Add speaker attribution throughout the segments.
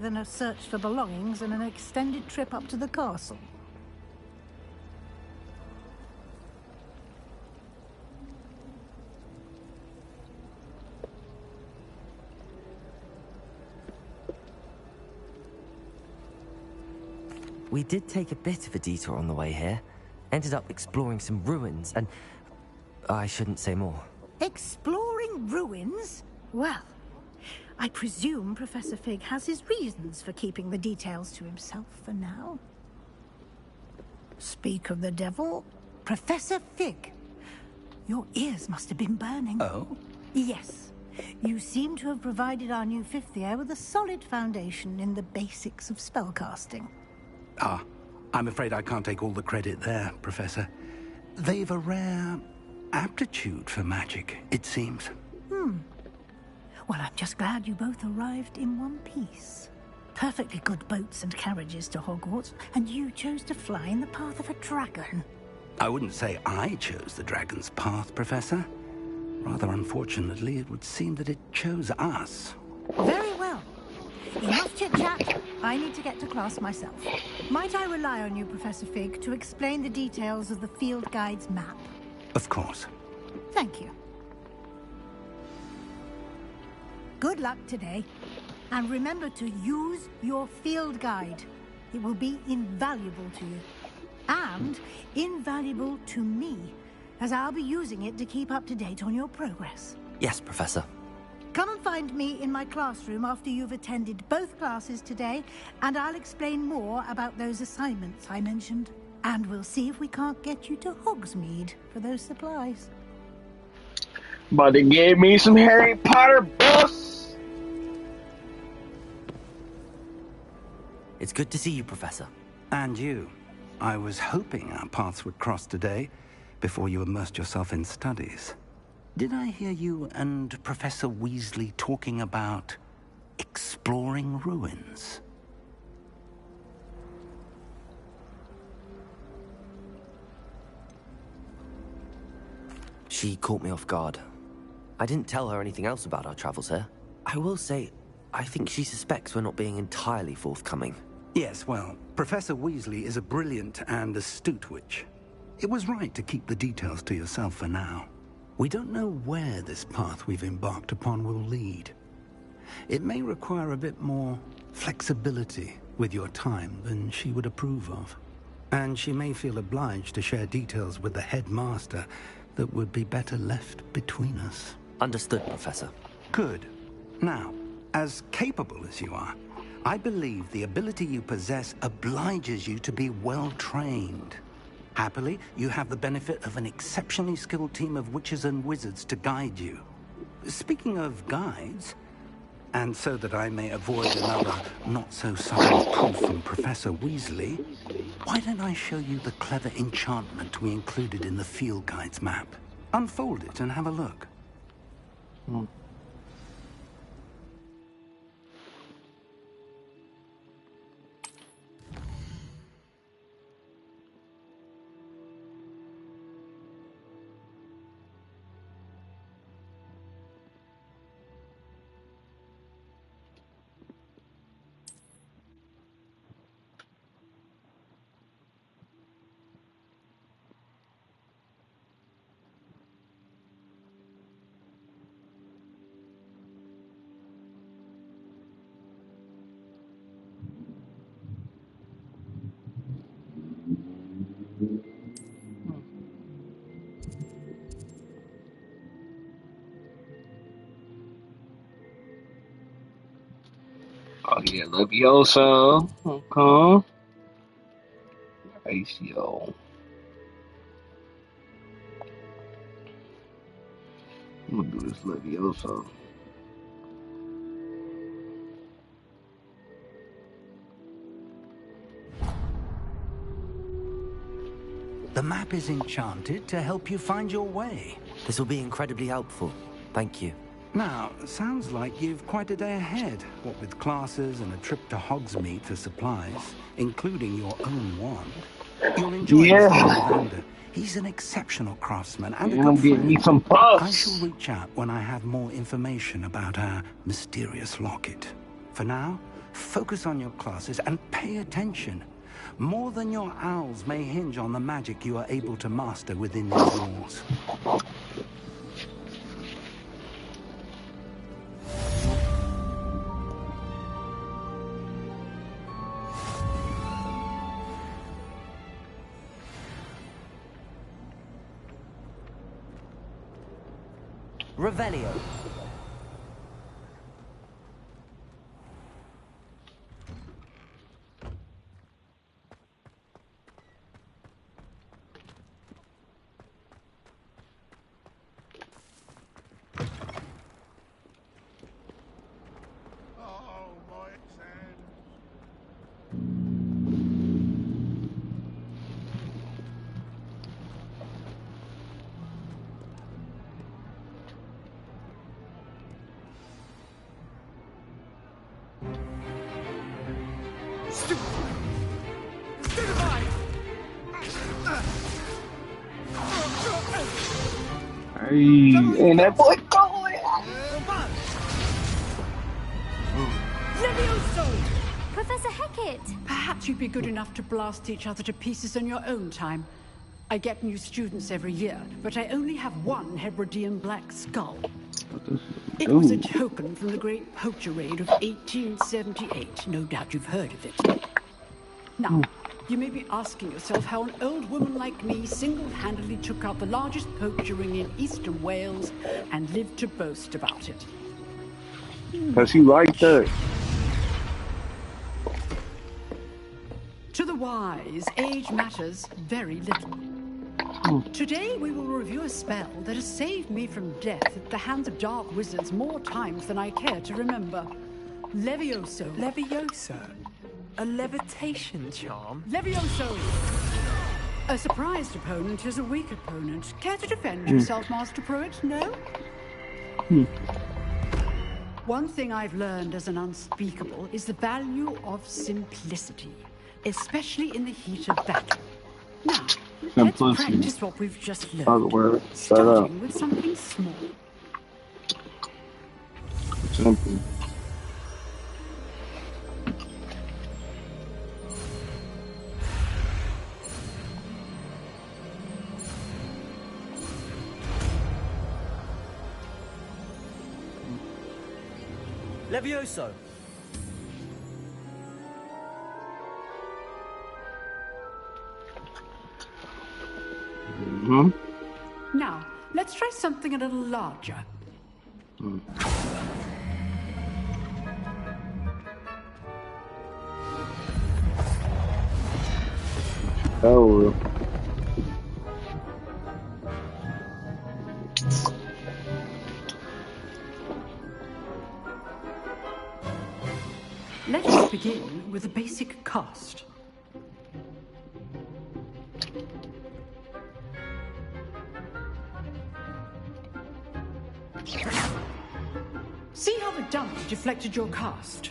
Speaker 1: than a search for belongings and an extended trip up to the castle.
Speaker 2: We did take a bit of a detour on the way here. Ended up exploring some ruins and... I shouldn't say more.
Speaker 1: Exploring ruins? Well, I presume Professor Fig has his reasons for keeping the details to himself for now. Speak of the devil, Professor Fig. Your ears must have been burning.
Speaker 3: Oh?
Speaker 1: Yes. You seem to have provided our new fifth year with a solid foundation in the basics of spellcasting.
Speaker 3: Ah, I'm afraid I can't take all the credit there, Professor. They've a rare aptitude for magic, it seems.
Speaker 1: Well, I'm just glad you both arrived in one piece. Perfectly good boats and carriages to Hogwarts, and you chose to fly in the path of a dragon.
Speaker 3: I wouldn't say I chose the dragon's path, Professor. Rather unfortunately, it would seem that it chose us.
Speaker 1: Very well. Enough chit-chat. I need to get to class myself. Might I rely on you, Professor Fig, to explain the details of the field guide's map?
Speaker 3: Of course.
Speaker 1: Thank you. Good luck today. And remember to use your field guide. It will be invaluable to you. And invaluable to me, as I'll be using it to keep up to date on your progress.
Speaker 2: Yes, Professor.
Speaker 1: Come and find me in my classroom after you've attended both classes today, and I'll explain more about those assignments I mentioned. And we'll see if we can't get you to Hogsmeade for those supplies.
Speaker 4: But they gave me some Harry Potter buffs.
Speaker 2: It's good to see you, Professor.
Speaker 3: And you. I was hoping our paths would cross today, before you immersed yourself in studies. Did I hear you and Professor Weasley talking about exploring ruins?
Speaker 2: She caught me off guard. I didn't tell her anything else about our travels here. I will say, I think she suspects we're not being entirely forthcoming.
Speaker 3: Yes, well, Professor Weasley is a brilliant and astute witch. It was right to keep the details to yourself for now. We don't know where this path we've embarked upon will lead. It may require a bit more flexibility with your time than she would approve of. And she may feel obliged to share details with the headmaster that would be better left between us.
Speaker 2: Understood, Professor.
Speaker 3: Good. Now, as capable as you are, I believe the ability you possess obliges you to be well-trained. Happily, you have the benefit of an exceptionally skilled team of witches and wizards to guide you. Speaking of guides, and so that I may avoid another not-so-subtle proof from Professor Weasley, why don't I show you the clever enchantment we included in the field guide's map? Unfold it and have a look.
Speaker 4: Oh yeah, Leviosa. Okay. Nice, yo. I'm gonna do this Leviosa.
Speaker 3: The map is enchanted to help you find your way.
Speaker 2: This will be incredibly helpful. Thank you.
Speaker 3: Now, sounds like you've quite a day ahead, what with classes and a trip to Hogsmeade for supplies, including your own wand. You'll enjoy this Evander. He's an exceptional craftsman and a good
Speaker 4: Get
Speaker 3: friend.
Speaker 4: me some puffs.
Speaker 3: I shall reach out when I have more information about our mysterious locket. For now, Focus on your classes and pay attention. More than your owls may hinge on the magic you are able to master within these walls.
Speaker 2: Revelio.
Speaker 4: Hey, and that boy going.
Speaker 5: Professor Hecat!
Speaker 6: Perhaps you'd be good enough to blast each other to pieces on your own time. I get new students every year, but I only have one Hebridean black skull. It was a token from the Great Poacher Raid of 1878. No doubt you've heard of it. Now, you may be asking yourself how an old woman like me single-handedly took out the largest poacher ring in eastern Wales and lived to boast about it.
Speaker 4: Because he liked that.
Speaker 6: To the wise, age matters very little. Today we will review a spell that has saved me from death at the hands of dark wizards more times than I care to remember. Levioso.
Speaker 7: Levioso? A levitation charm?
Speaker 6: Levioso! A surprised opponent is a weak opponent. Care to defend yourself, Master Pruitt? No? One thing I've learned as an unspeakable is the value of simplicity, especially in the heat of battle. Now, let's practice what we've just learned, starting with something small.
Speaker 4: Simple.
Speaker 2: Levioso.
Speaker 6: Now, let's try something a little larger.
Speaker 4: Oh.
Speaker 6: Let us begin with the basic cast. See how the dummy deflected your cast?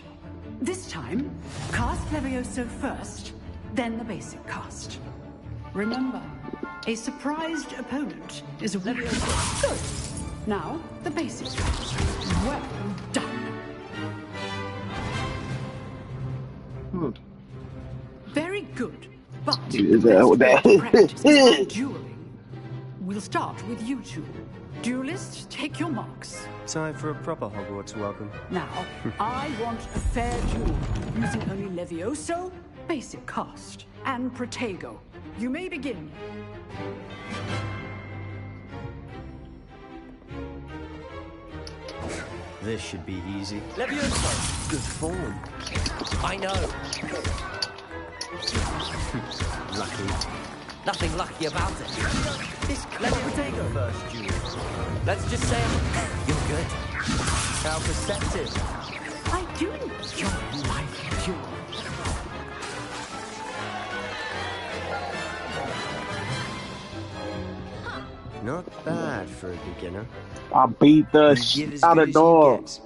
Speaker 6: This time, cast Levioso first, then the basic cast. Remember, a surprised opponent is a Levioso. Good. Now, the basic cast. Well done. Very good. But
Speaker 4: Is that what that
Speaker 6: practice is
Speaker 4: is?
Speaker 6: dueling. We'll start with you two. Duelists, take your marks.
Speaker 7: Time for a proper Hogwarts welcome.
Speaker 6: Now, I want a fair duel, using only Levioso, basic cast, and Protego. You may begin.
Speaker 7: This should be easy.
Speaker 2: Levioso. Good form. I know.
Speaker 7: Lucky.
Speaker 2: Nothing lucky about it. Let's Protego first, Julius. Let's just say you're good.
Speaker 7: How perceptive.
Speaker 6: I do enjoy my duel.
Speaker 7: Not bad for a beginner.
Speaker 4: I beat the
Speaker 7: You give
Speaker 4: shit
Speaker 7: as
Speaker 4: out
Speaker 7: good
Speaker 4: of
Speaker 7: as you
Speaker 4: dog.
Speaker 7: get.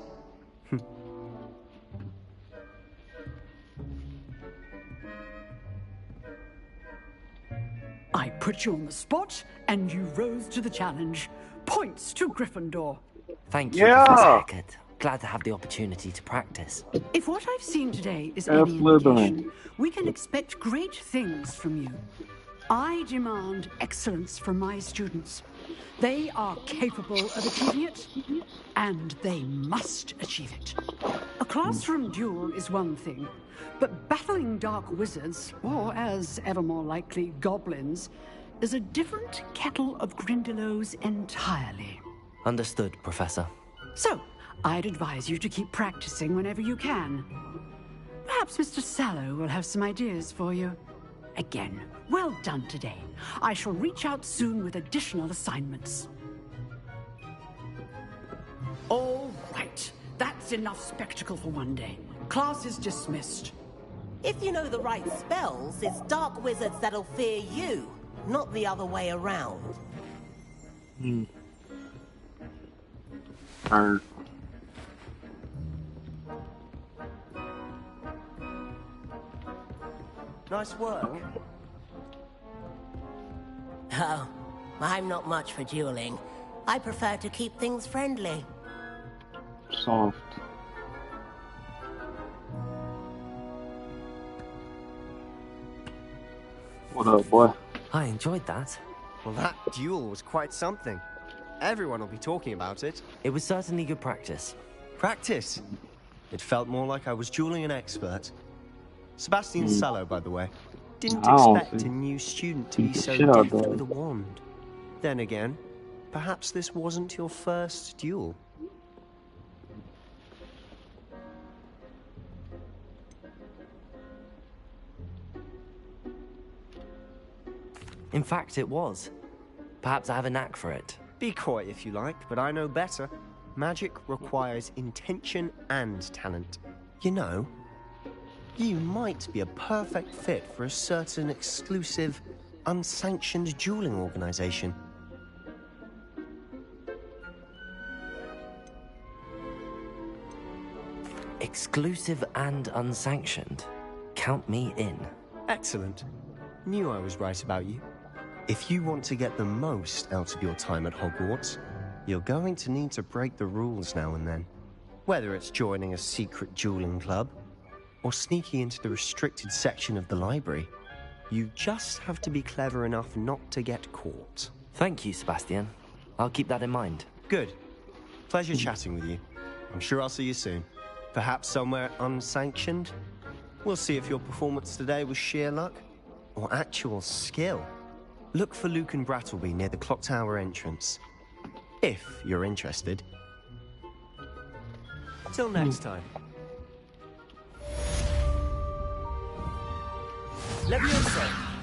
Speaker 6: I put you on the spot, and you rose to the challenge. Points to Gryffindor.
Speaker 2: Thank you,
Speaker 4: Yeah.
Speaker 2: Professor Hecat. glad to have the opportunity to practice.
Speaker 6: If what I've seen today is
Speaker 4: F.
Speaker 6: any
Speaker 4: Slytherin.
Speaker 6: indication, we can expect great things from you. I demand excellence from my students. They are capable of achieving it, and they must achieve it. A classroom duel is one thing, but battling dark wizards, or as ever more likely, goblins, is a different kettle of Grindylows entirely.
Speaker 2: Understood, Professor.
Speaker 6: So, I'd advise you to keep practicing whenever you can. Perhaps Mr. Sallow will have some ideas for you. Again, well done today. I shall reach out soon with additional assignments. All right. That's enough spectacle for one day. Class is dismissed.
Speaker 8: If you know the right spells, it's dark wizards that'll fear you, not the other way around.
Speaker 7: Nice work.
Speaker 8: Oh, I'm not much for dueling. I prefer to keep things friendly.
Speaker 4: Soft. What up, boy?
Speaker 2: I enjoyed that.
Speaker 7: Well, that duel was quite something. Everyone will be talking about it.
Speaker 2: It was certainly good practice.
Speaker 7: Practice. It felt more like I was dueling an expert. Sebastian Sallow, by the way. Didn't
Speaker 4: Oh,
Speaker 7: expect
Speaker 4: see.
Speaker 7: a new student to be
Speaker 4: Beat the
Speaker 7: so
Speaker 4: shit out of
Speaker 7: deft
Speaker 4: that.
Speaker 7: with a wand. Then again, perhaps this wasn't your first duel.
Speaker 2: In fact, it was. Perhaps I have a knack for it.
Speaker 7: Be coy if you like, but I know better. Magic requires intention and talent. You know, you might be a perfect fit for a certain exclusive, unsanctioned dueling organization.
Speaker 2: Exclusive and unsanctioned. Count me in.
Speaker 7: Excellent. Knew I was right about you. If you want to get the most out of your time at Hogwarts, you're going to need to break the rules now and then. Whether it's joining a secret dueling club, or sneaking into the restricted section of the library, you just have to be clever enough not to get caught.
Speaker 2: Thank you, Sebastian. I'll keep that in mind.
Speaker 7: Good. Pleasure chatting with you. I'm sure I'll see you soon. Perhaps somewhere unsanctioned? We'll see if your performance today was sheer luck or actual skill. Look for Luke and Brattleby near the clock tower entrance. If you're interested. Till next time. Leviosa!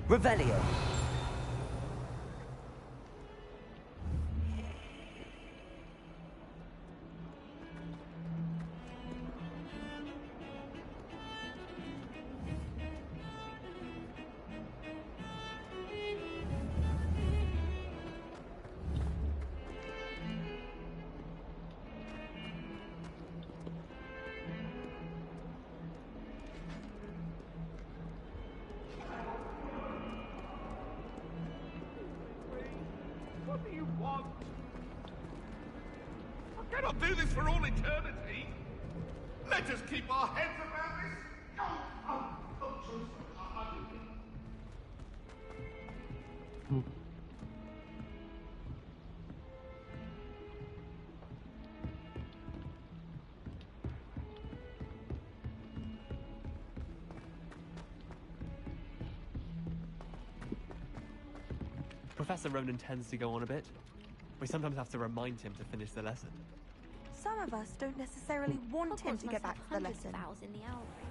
Speaker 2: Revelio.
Speaker 9: What do you want? I cannot do this for all eternity. Let us keep our heads about this.
Speaker 10: Professor Ronan tends to go on a bit. We sometimes have to remind him to finish the lesson.
Speaker 11: Some of us don't necessarily want him to get back to the lesson.
Speaker 5: In the owlry.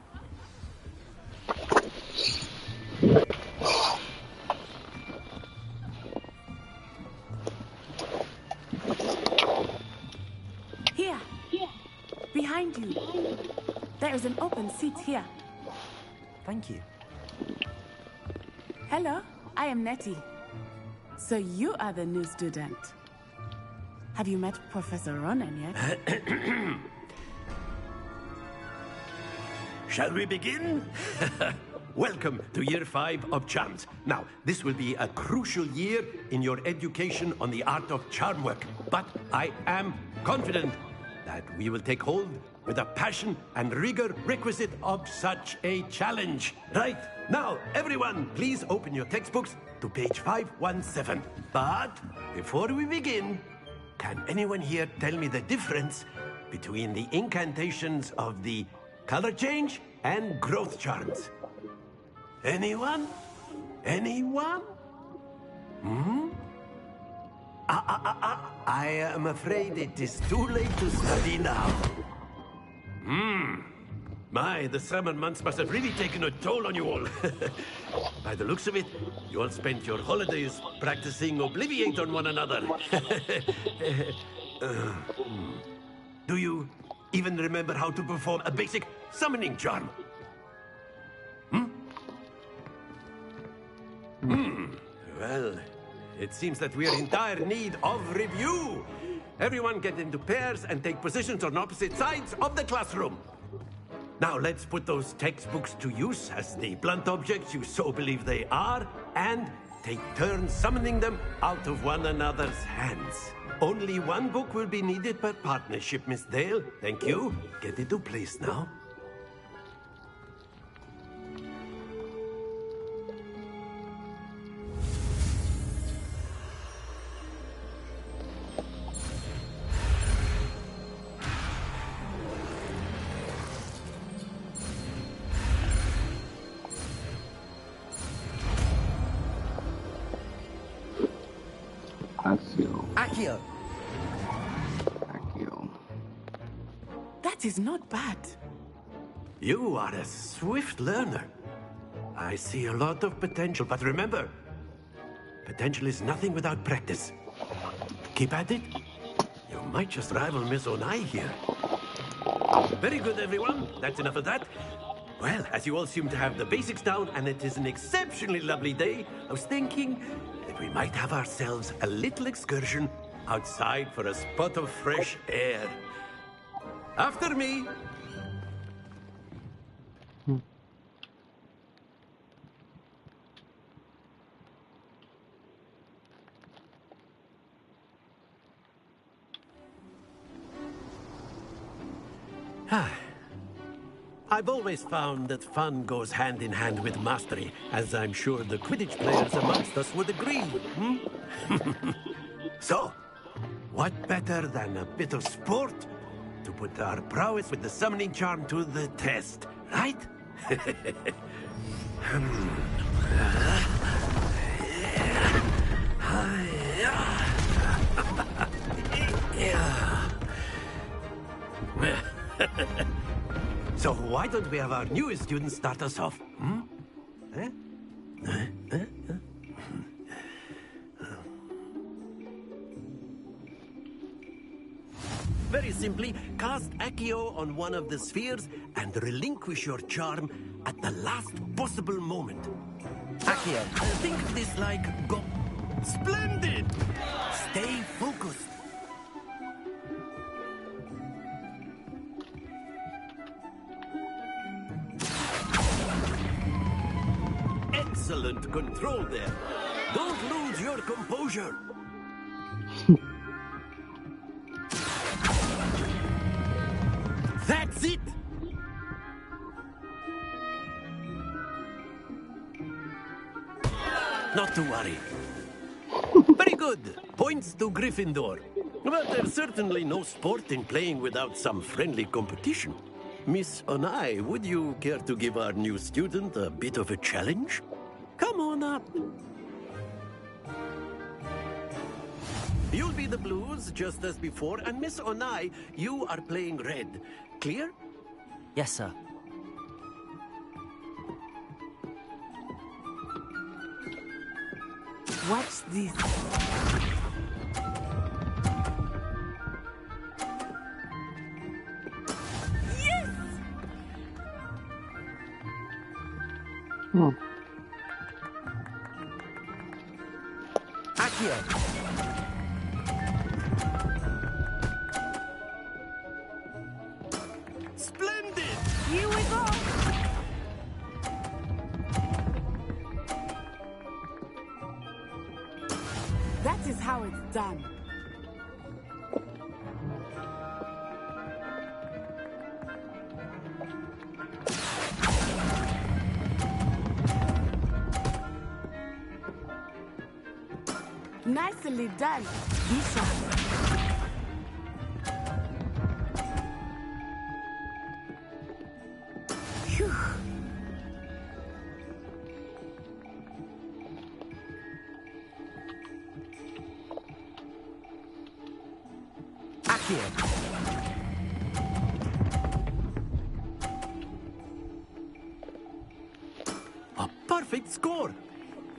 Speaker 6: Here,
Speaker 12: is an open seat here.
Speaker 2: Thank you.
Speaker 12: Hello, I am Nettie. So you are the new student. Have you met Professor Ronan yet?
Speaker 13: Shall we begin? Welcome to Year 5 of Charms. Now, this will be a crucial year in your education on the art of charm work. But I am confident that we will take hold with the passion and rigor requisite of such a challenge. Right, now, everyone, please open your textbooks to page 517. But before we begin, can anyone here tell me the difference between the incantations of the color change and growth charms? Anyone? Anyone? I am afraid it is too late to study now. My, the summer months must have really taken a toll on you all. By the looks of it, you all spent your holidays practicing Obliviate on one another. Do you even remember how to perform a basic summoning charm? Well, it seems that we are in dire need of review. Everyone get into pairs and take positions on opposite sides of the classroom. Now let's put those textbooks to use as the blunt objects you so believe they are, and take turns summoning them out of one another's hands. Only one book will be needed per partnership, Miss Dale. Thank you. Get into place now.
Speaker 3: Accio.
Speaker 12: That is not bad.
Speaker 13: You are a swift learner. I see a lot of potential, but remember, potential is nothing without practice. Keep at it. You might just rival Miss Onai here. Very good, everyone. That's enough of that. Well, as you all seem to have the basics down, and it is an exceptionally lovely day, I was thinking that we might have ourselves a little excursion outside for a spot of fresh air. After me. I've always found that fun goes hand in hand with mastery, as I'm sure the Quidditch players amongst us would agree. So, what better than a bit of sport to put our prowess with the summoning charm to the test, right? So why don't we have our newest student start us off? Very simply, cast Accio on one of the spheres and relinquish your charm at the last possible moment. Accio. Think of this like go... Splendid! Stay focused. Excellent control there. Don't lose your composure. That's it! Not to worry. Very good. Points to Gryffindor. But there's certainly no sport in playing without some friendly competition. Miss Onai, would you care to give our new student a bit of a challenge? Come on up. You'll be the blues, just as before, and Miss Onai, you are playing red. Clear?
Speaker 2: Yes, sir.
Speaker 12: Watch this.
Speaker 8: Yes!
Speaker 2: Accio!
Speaker 13: Splendid!
Speaker 12: Here we go! That is how it's done. Nicely done, Bishop. Phew.
Speaker 2: Accio!
Speaker 13: A perfect score.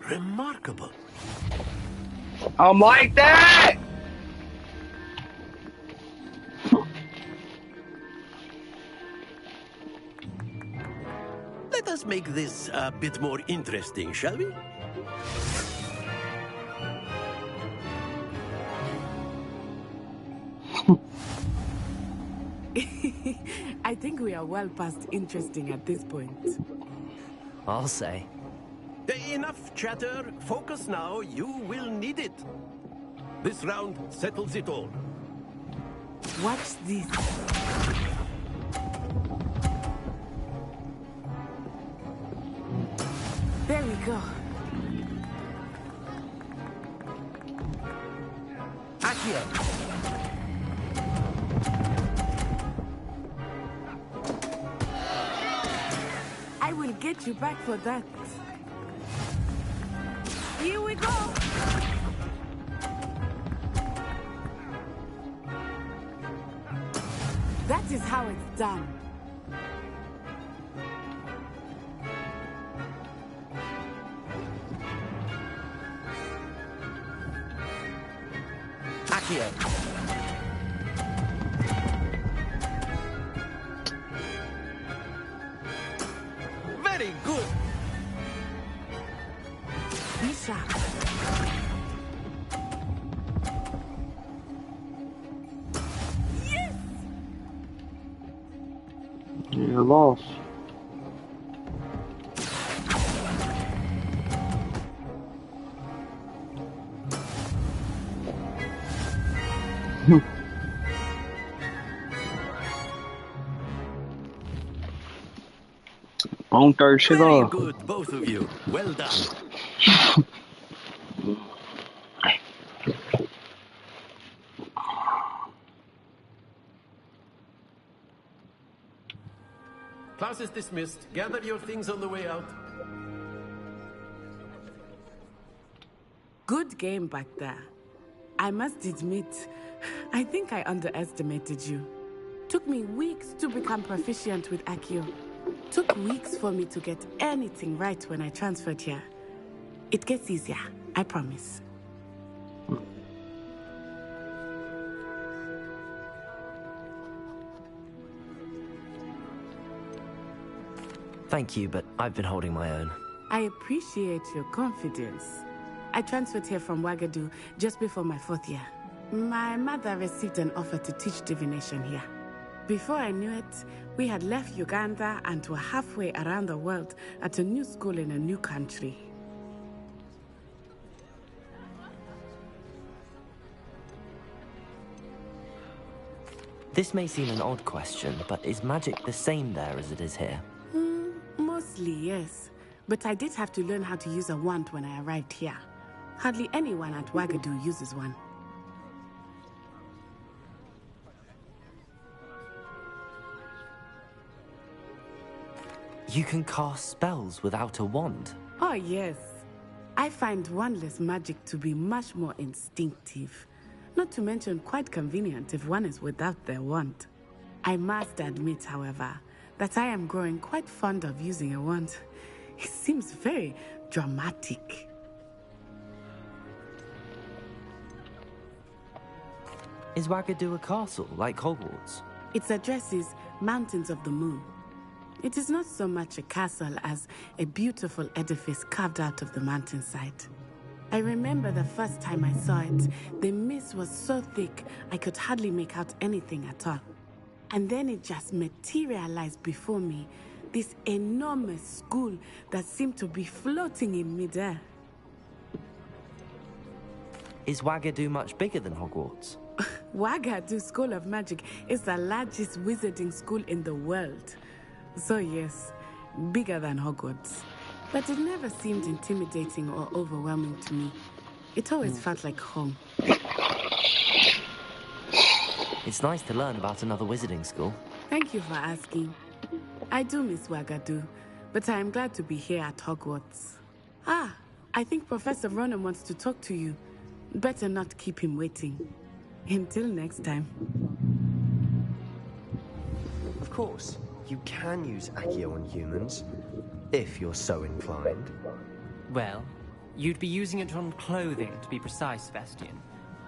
Speaker 13: Remarkable.
Speaker 4: I'm like that!
Speaker 13: Let us make this a bit more interesting, shall we?
Speaker 12: I think we are well past interesting at this point.
Speaker 2: I'll say.
Speaker 13: Enough chatter. Focus now. You will need it. This round settles it all.
Speaker 12: Watch this. There we go.
Speaker 2: Accio!
Speaker 12: I will get you back for that. Here we go. That is how it's done.
Speaker 2: Accio!
Speaker 13: Very good.
Speaker 12: Bishop. Yes!
Speaker 4: You lost. Don't throw shit
Speaker 13: Very
Speaker 4: off.
Speaker 13: good, both of you. Well done. Class is dismissed. Gather your things on the way out.
Speaker 12: Good game back there. I must admit, I think I underestimated you. Took me weeks to become proficient with Accio. Took weeks for me to get anything right when I transferred here. It gets easier, I promise.
Speaker 2: Thank you, but I've been holding my own.
Speaker 12: I appreciate your confidence. I transferred here from Wagadu just before my 4th year. My mother received an offer to teach divination here. Before I knew it, we had left Uganda and were halfway around the world at a new school in a new country.
Speaker 2: This may seem an odd question, but is magic the same there as it is here?
Speaker 12: Mostly, yes. But I did have to learn how to use a wand when I arrived here. Hardly anyone at Wagadu uses one.
Speaker 2: You can cast spells without a wand?
Speaker 12: Oh, yes. I find wandless magic to be much more instinctive. Not to mention quite convenient if one is without their wand. I must admit, however, that I am growing quite fond of using a wand. It seems very dramatic.
Speaker 2: Is Wagadu a castle, like Hogwarts?
Speaker 12: Its address is Mountains of the Moon. It is not so much a castle as a beautiful edifice carved out of the mountainside. I remember the first time I saw it, the mist was so thick I could hardly make out anything at all. And then it just materialized before me, this enormous school that seemed to be floating in midair.
Speaker 2: Is Wagadu much bigger than Hogwarts?
Speaker 12: Wagadu School of Magic is the largest wizarding school in the world. So yes, bigger than Hogwarts. But it never seemed intimidating or overwhelming to me. It always felt like home.
Speaker 2: It's nice to learn about another wizarding school.
Speaker 12: Thank you for asking. I do miss Wagadu, but I am glad to be here at Hogwarts. Ah, I think Professor Ronan wants to talk to you. Better not keep him waiting. Until next time.
Speaker 7: Of course, you can use Accio on humans, if you're so inclined.
Speaker 14: Well, you'd be using it on clothing, to be precise, Sebastian.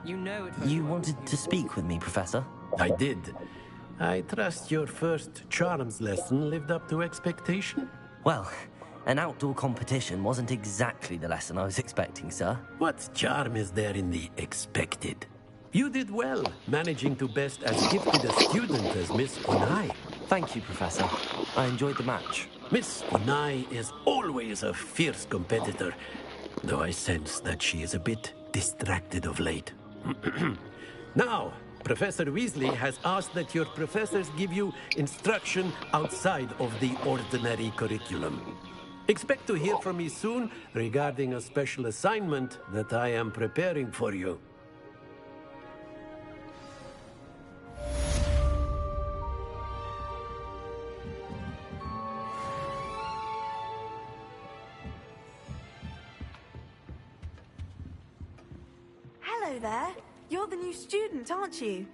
Speaker 14: You know it.
Speaker 2: You wanted to speak with me, Professor?
Speaker 13: I did. I trust your first charms lesson lived up to expectation?
Speaker 2: Well, an outdoor competition wasn't exactly the lesson I was expecting, sir.
Speaker 13: What charm is there in the expected? You did well, managing to best as gifted a student as Miss Onai.
Speaker 2: Thank you, Professor. I enjoyed the match.
Speaker 13: Miss Onai is always a fierce competitor, though I sense that she is a bit distracted of late. Now, Professor Weasley has asked that your professors give you instruction outside of the ordinary curriculum. Expect to hear from me soon regarding a special assignment that I am preparing for you.
Speaker 11: Hello there. You're the new student, aren't you?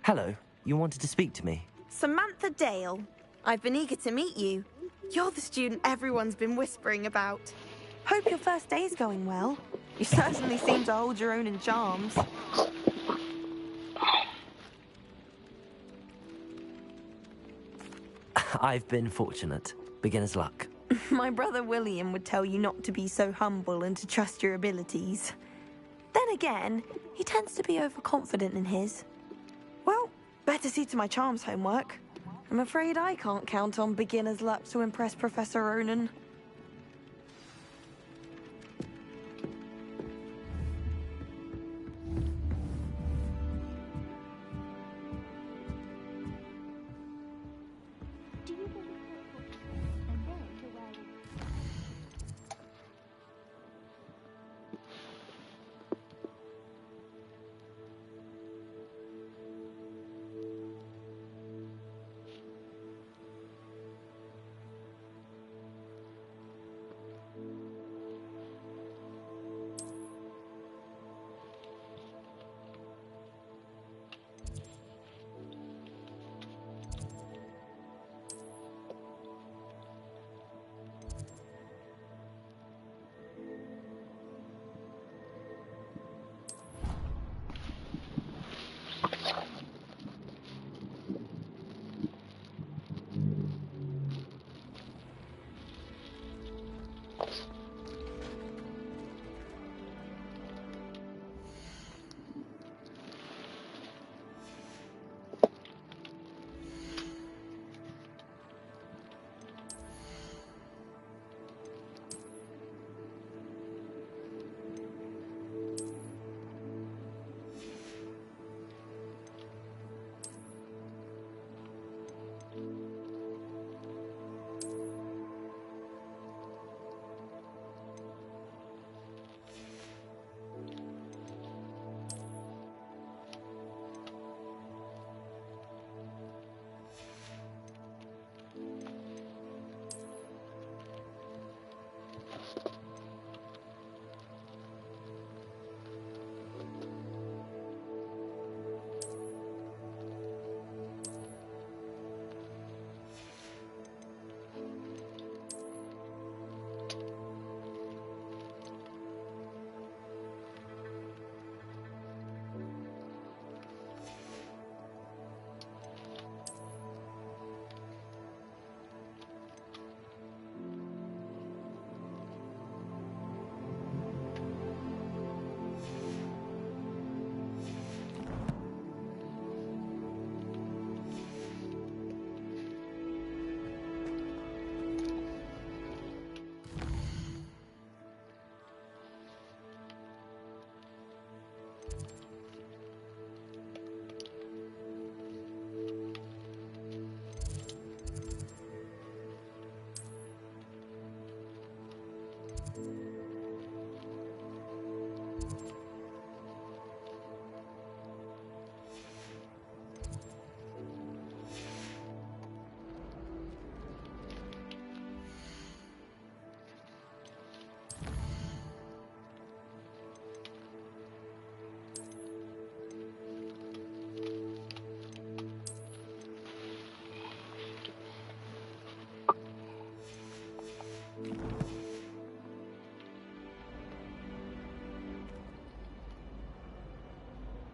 Speaker 2: Hello. You wanted to speak to me?
Speaker 11: Samantha Dale. I've been eager to meet you. You're the student everyone's been whispering about. Hope your first day's going well. You certainly seem to hold your own in charms.
Speaker 2: I've been fortunate. Beginner's luck.
Speaker 11: My brother William would tell you not to be so humble and to trust your abilities. Then again, he tends to be overconfident in his. Well, better see to my charms homework. I'm afraid I can't count on beginner's luck to impress Professor Ronan.